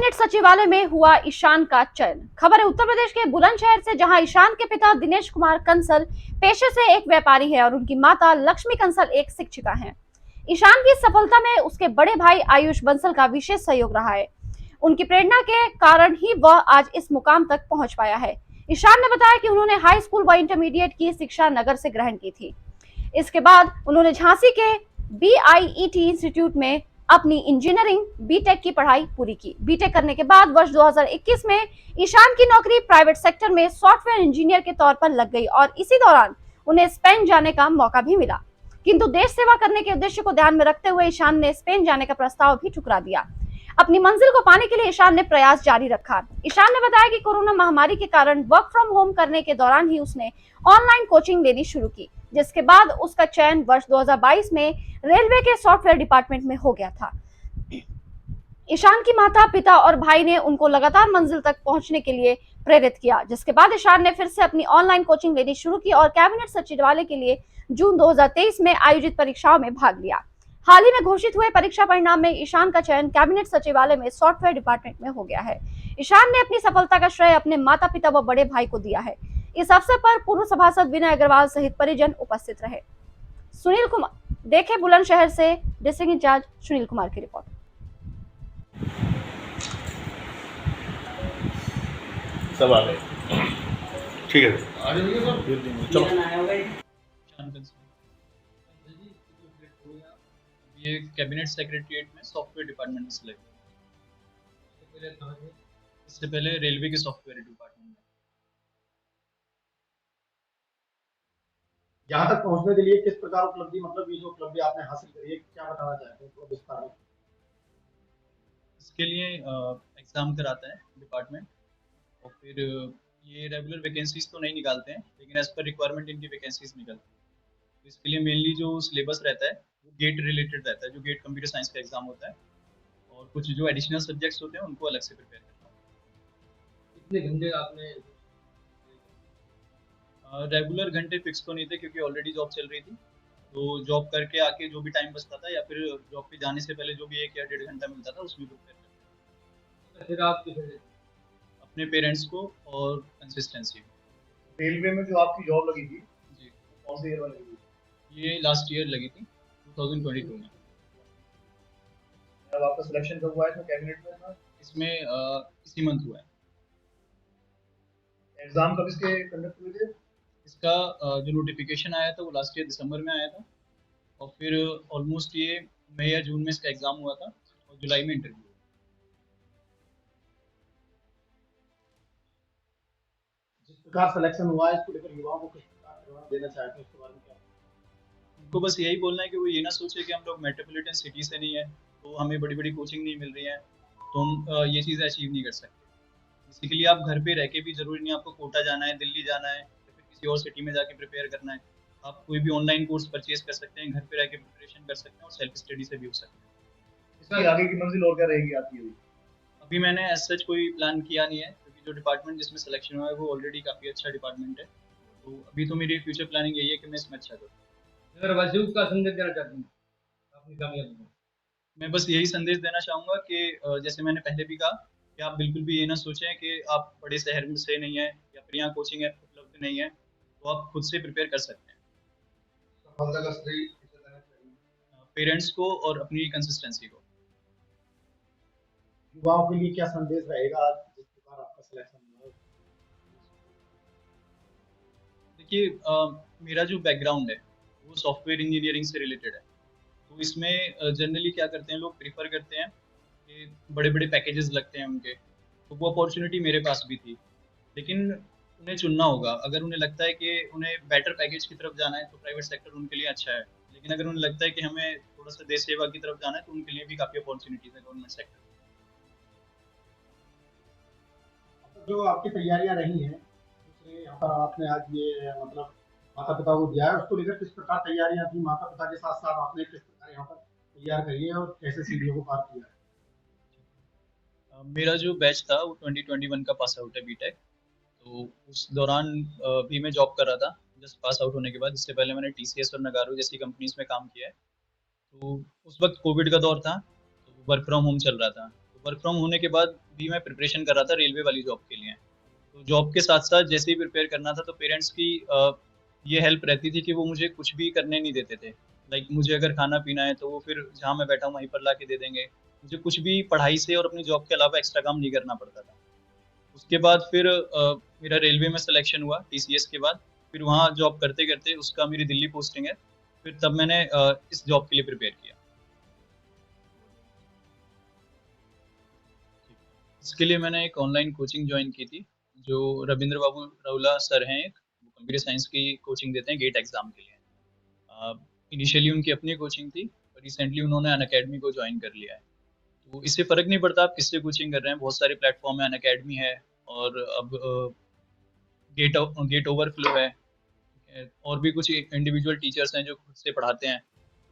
Cabinet सचिवालय में हुआ ईशान का चयन। खबर है उत्तर प्रदेश के बुलंदशहर से, जहां ईशान के पिता दिनेश कुमार कंसल पेशे से एक व्यापारी है और उनकी माता लक्ष्मी कंसल एक शिक्षिका हैं। ईशान की सफलता में उसके बड़े भाई आयुष बंसल का विशेष सहयोग रहा है। उनकी प्रेरणा के कारण ही वह आज इस मुकाम तक पहुंच पाया है। ईशान ने बताया कि उन्होंने हाई स्कूल व इंटरमीडिएट की शिक्षा नगर से ग्रहण की थी। इसके बाद उन्होंने झांसी के BIET इंस्टीट्यूट में अपनी इंजीनियरिंग बीटेक की पढ़ाई पूरी की। बीटेक करने के बाद वर्ष 2021 में ईशान की नौकरी प्राइवेट सेक्टर में सॉफ्टवेयर इंजीनियर के तौर पर लग गई और इसी दौरान उन्हें स्पेन जाने का मौका भी मिला, किंतु देश सेवा करने के उद्देश्य को ध्यान में रखते हुए ईशान ने स्पेन जाने का प्रस्ताव भी ठुकरा दिया। अपनी मंजिल को पाने के लिए ईशान ने प्रयास जारी रखा। ईशान ने बताया कि कोरोना महामारी के कारण वर्क फ्रॉम होम करने के दौरान ही उसने ऑनलाइन कोचिंग लेनी शुरू की, जिसके बाद उसका चयन वर्ष 2022 में रेलवे के सॉफ्टवेयर डिपार्टमेंट में हो गया था। ईशान की माता, पिता और भाई ने उनको लगातार मंजिल तक पहुंचने के लिए प्रेरित किया, जिसके बाद ईशान ने फिर से अपनी ऑनलाइन कोचिंग लेनी शुरू की और कैबिनेट सचिवालय के लिए जून 2023 में आयोजित परीक्षाओं में भाग लिया। हाल ही में घोषित हुए परीक्षा परिणाम में ईशान का चयन कैबिनेट सचिवालय में सॉफ्टवेयर डिपार्टमेंट में हो गया है। ईशान ने अपनी सफलता का श्रेय अपने माता पिता व बड़े भाई को दिया है। इस अवसर पर पूर्व सभासद विनय अग्रवाल सहित परिजन उपस्थित रहे। सुनील कुमार, देखे बुलंदशहर से डिस्ट्रिक्ट इंचार्ज सुनील कुमार की रिपोर्ट। सब आ गए, ठीक है, चलो। ये कैबिनेट सेक्रेटरीट में सॉफ्टवेयर डिपार्टमेंट में सिलेक्ट हुआ। इससे पहले रेलवे के सॉफ्टवेयर डिपार्टमेंट में। यहाँ तक पहुँचने के लिए किस प्रकार उपलब्धि, मतलब ये जो उपलब्धि आपने हासिल करी है, क्या बताना चाहते हैं थोड़ा विस्तार में? इसके लिए एग्ज़ाम कराता है डिपार्टमेंट और फिर ये रेगुलर वैकेंसीज तो नहीं निकालते हैं, लेकिन एज पर रिक्वायरमेंट इनकी वैकेंसीज निकलती हैं। तो इसके लिए मेनली जो सिलेबस रहता है वो गेट रिलेटेड रहता है, जो गेट कंप्यूटर साइंस का एग्ज़ाम होता है, और कुछ जो एडिशनल सब्जेक्ट्स होते हैं उनको अलग से प्रिपेयर करना होता है। कितने घंटे आपने? रेगुलर घंटे फिक्स तो नहीं थे, क्योंकि ऑलरेडी जॉब चल रही थी, तो जॉब करके आके जो भी टाइम बचता था या फिर जॉब पे जाने से पहले जो भी 1 या 1.5 घंटा मिलता था उसमें प्रिपेयर करते थे। फिर आप किधर? अपने पेरेंट्स को और कंसिस्टेंसी को। रेलवे में जो आपकी जॉब लगी थी, जी, कौन से ईयर में लगी थी? ये लास्ट ईयर लगी थी, 2022 में। जब आपका सिलेक्शन कब हुआ है इसमें कैबिनेट में था? इसमें इसी मंथ हुआ है। एग्जाम कब इसके कंडक्ट हुए थे? इसका जो नोटिफिकेशन आया था वो लास्ट ईयर दिसंबर में आया था, और फिर ऑलमोस्ट ये मई या जून में इसका एग्ज़ाम हुआ था और जुलाई में इंटरव्यू। जिस प्रकार सिलेक्शन हुआ है, इसको लेकर युवाओं को किस प्रकार जवाब देना चाहते हैं, उसके बारे में क्या? उनको बस यही बोलना है कि वो ये ना सोचे कि हम लोग मेट्रोपॉलिटन सिटी से नहीं है तो हमें बड़ी बड़ी कोचिंग नहीं मिल रही है, तो हम ये चीज़ें अचीव नहीं कर सकते। इसी के लिए आप घर पे रह के भी, ज़रूरी नहीं आपको कोटा जाना है, दिल्ली जाना है या फिर किसी और सिटी में जाके प्रिपेयर करना है। आप कोई भी ऑनलाइन कोर्स परचेज कर सकते हैं, घर पे रह के प्रिपरेशन कर सकते हैं और सेल्फ स्टडी से भी हो सकते हैं। इसकी आगे की मंजिल और क्या रहेगी आपकी? अभी मैंने एज सच कोई प्लान किया नहीं है, क्योंकि जो डिपार्टमेंट जिसमें सिलेक्शन हुआ है वो ऑलरेडी काफ़ी अच्छा डिपार्टमेंट है, तो अभी तो मेरी फ्यूचर प्लानिंग यही है कि मैं इसमें अच्छा करूँ। अगर वासियों का संदेश देना चाहते हैं अपनी कामयाबी में? मैं बस यही संदेश देना चाहूँगा कि जैसे मैंने पहले भी कहा कि आप बिल्कुल भी ये ना सोचें कि आप बड़े शहर में से नहीं है या फिर यहाँ कोचिंग उपलब्ध नहीं है, तो आप खुद से प्रिपेयर कर सकते हैं। सफलता का श्रेय किसे देना चाहिए? पेरेंट्स को और अपनी कंसिस्टेंसी को। युवाओं के लिए क्या संदेश रहेगा आज जिस प्रकार आपका सिलेक्शन हुआ है? देखिए, मेरा जो बैकग्राउंड है वो सॉफ्टवेयर इंजीनियरिंग से रिलेटेड है, तो इसमें जनरली क्या करते हैं लोग, प्रीफर करते हैं कि बड़े बड़े पैकेजेस लगते हैं उनके, तो वो अपॉर्चुनिटी मेरे पास भी थी, लेकिन उन्हें चुनना होगा। अगर उन्हें लगता है कि उन्हें बेटर पैकेज की तरफ जाना है तो प्राइवेट सेक्टर उनके लिए अच्छा है, लेकिन अगर उन्हें लगता है कि हमें थोड़ा सा देश सेवा की तरफ जाना है तो उनके लिए भी काफ़ी अपॉर्चुनिटीज़ है गवर्नमेंट सेक्टर। जो आपकी तैयारियां रही हैं, उससे यहाँ पर आपने आज ये मतलब माता पिता को दिया है, उसको लेकर किस प्रकार तैयारियां थी? माता पिता के साथ साथ आपने किस प्रकार यहाँ पर तैयार करी है और कैसे सीढ़ियों को पार किया है? मेरा जो बैच था वो 2021 का पास आउट है बीटेक, तो उस दौरान भी मैं जॉब कर रहा था जस्ट पास आउट होने के बाद। इससे पहले मैंने TCS और नगारो जैसी कंपनीज में काम किया है। तो उस वक्त कोविड का दौर था, तो वर्क फ्रॉम होम चल रहा था, वर्क फ्रॉम होने के बाद भी मैं प्रिपरेशन कर रहा था रेलवे वाली जॉब के लिए। तो जॉब के साथ साथ जैसे ही प्रिपेयर करना था तो पेरेंट्स की ये हेल्प रहती थी कि वो मुझे कुछ भी करने नहीं देते थे। लाइक मुझे अगर खाना पीना है तो वो फिर जहाँ मैं बैठा हूँ वहीं पर ला के दे देंगे। मुझे कुछ भी पढ़ाई से और अपनी जॉब के अलावा एक्स्ट्रा काम नहीं करना पड़ता था। उसके बाद फिर मेरा रेलवे में सिलेक्शन हुआ टीसीएस के बाद। फिर वहाँ जॉब करते-करते उसका मेरी दिल्ली पोस्टिंग है। फिर तब मैंने इस जॉब के लिए प्रिपेयर किया। इसके लिए मैंने एक ऑनलाइन कोचिंग जॉइन की थी, जो रविंद्र बाबू रौला सर हैं एक, वो कंप्यूटर साइंस की कोचिंग देते हैं गेट एग्ज़ाम के लिए। इनिशियली उनकी अपनी कोचिंग थी, रिसेंटली उन्होंने अनअकैडमी को जॉइन कर लिया है। तो इससे फ़र्क नहीं पड़ता आप किससे कोचिंग कर रहे हैं, बहुत सारे प्लेटफ़ॉर्म हैं, अनअकैडमी है और अब गेट ओवरफ्लो है, ठीक है? और भी कुछ इंडिविजुअल टीचर्स हैं जो खुद से पढ़ाते हैं।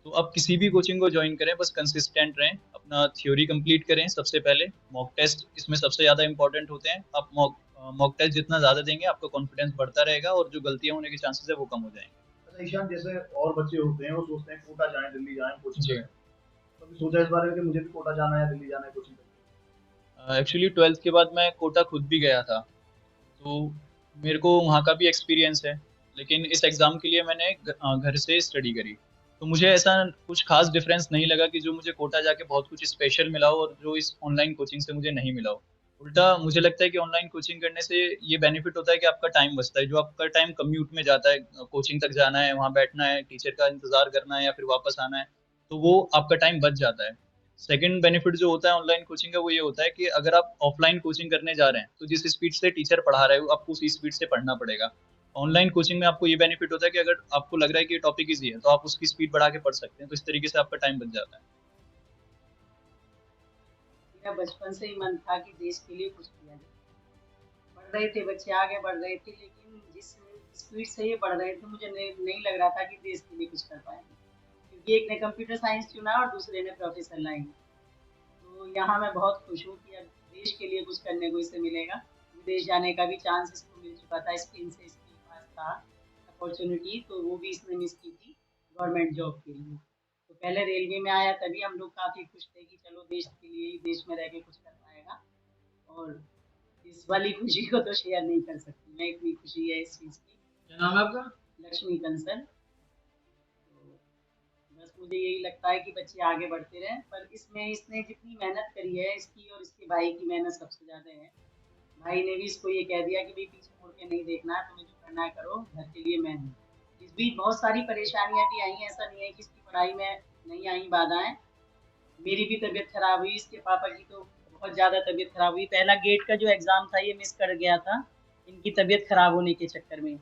तो आप किसी भी कोचिंग को जॉइन करें, बस कंसिस्टेंट रहें, अपना थ्योरी कंप्लीट करें सबसे पहले, मॉक टेस्ट इसमें सबसे ज़्यादा इम्पोर्टेंट होते हैं। आप मॉक टेस्ट जितना ज़्यादा देंगे, आपका कॉन्फिडेंस बढ़ता रहेगा और जो गलतियाँ होने के चांसेस है वो कम हो जाएँगे। अच्छा ईशान, जैसे और बच्चे होते हैं वो सोचते हैं कोटा जाएं, दिल्ली जाएं कोचिंग जी। करें, तो कभी सोचा इस बारे में कि मुझे भी कोटा जाना है, दिल्ली जाना है कोचिंग करने? एक्चुअली 12th के बाद मैं कोटा खुद भी गया था, तो मेरे को वहाँ का भी एक्सपीरियंस है, लेकिन इस एग्ज़ाम के लिए मैंने घर से स्टडी करी। तो मुझे ऐसा कुछ ख़ास डिफ़रेंस नहीं लगा कि जो मुझे कोटा जाके बहुत कुछ स्पेशल मिला हो और जो इस ऑनलाइन कोचिंग से मुझे नहीं मिला हो। उल्टा मुझे लगता है कि ऑनलाइन कोचिंग करने से ये बेनिफिट होता है कि आपका टाइम बचता है। जो आपका टाइम कम्यूट में जाता है, कोचिंग तक जाना है, वहाँ बैठना है, टीचर का इंतज़ार करना है या फिर वापस आना है, तो वो आपका टाइम बच जाता है। सेकंड बेनिफिट जो होता है ऑनलाइन कोचिंग का वो ये होता है कि अगर आप ऑफलाइन कोचिंग करने जा रहे हैं तो जिस स्पीड से टीचर पढ़ा रहा है आपको उसी स्पीड से पढ़ना पड़ेगा। ऑनलाइन कोचिंग में आपको ये बेनिफिट होता है कि अगर आपको लग रहा है कि ये टॉपिक इजी है तो आप उसकी स्पीड बढ़ा के पढ़ सकते हैं, तो इस तरीके से आपका टाइम बच जाता है। मेरा बचपन से ही मन था कि देश के लिए कुछ किया जाए। बढ़ रहे थे बच्चे, आगे बढ़ रहे थे, लेकिन जिस स्पीड से ये बढ़ रहे थे मुझे नहीं लग रहा था कि देश के लिए कुछ कर पाएंगे, क्योंकि एक ने कंप्यूटर साइंस चुना और दूसरे ने प्रोफेसर लाइन। तो यहाँ मैं बहुत खुश हूँ कि अब देश के लिए कुछ करने को इसे मिलेगा। विदेश जाने का भी चांस इसको मिल चुका था, स्पेन से इसके पास था अपॉर्चुनिटी, तो वो भी इसने मिस की थी गवर्नमेंट जॉब के लिए। तो पहले रेलवे में आया तभी हम लोग काफ़ी खुश थे कि चलो देश के लिए ही, देश में रह के कुछ कर पाएगा। और इस वाली खुशी को तो शेयर नहीं कर सकती मैं, इतनी खुशी है इस चीज़ की। क्या नाम है आपका? लक्ष्मी कंसल। तो बस मुझे यही लगता है कि बच्चे आगे बढ़ते रहें, पर इसमें इसने जितनी मेहनत करी है, इसकी और इसके भाई की मेहनत सबसे ज़्यादा है। भाई ने भी इसको ये कह दिया कि भाई पीछे मुड़ के नहीं देखना है, तुम्हें जो करना है करो, घर के लिए मैं हूँ। इस बीच बहुत सारी परेशानियां भी आई हैं, ऐसा नहीं है कि इसकी पढ़ाई में नहीं आई बाधाएं। मेरी भी तबीयत खराब हुई, इसके पापा की तो बहुत ज़्यादा तबीयत खराब हुई। पहला गेट का जो एग्ज़ाम था ये मिस कर गया था इनकी तबीयत खराब होने के चक्कर में,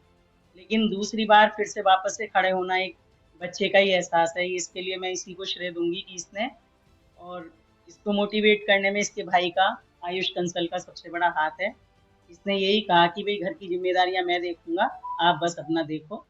लेकिन दूसरी बार फिर से वापस से खड़े होना एक बच्चे का ही एहसास है। इसके लिए मैं इसी को श्रेय दूंगी कि इसने, और इसको मोटिवेट करने में इसके भाई का, आयुष कंसल का सबसे बड़ा हाथ है। इसने यही कहा कि भाई घर की जिम्मेदारियां मैं देखूंगा, आप बस अपना देखो।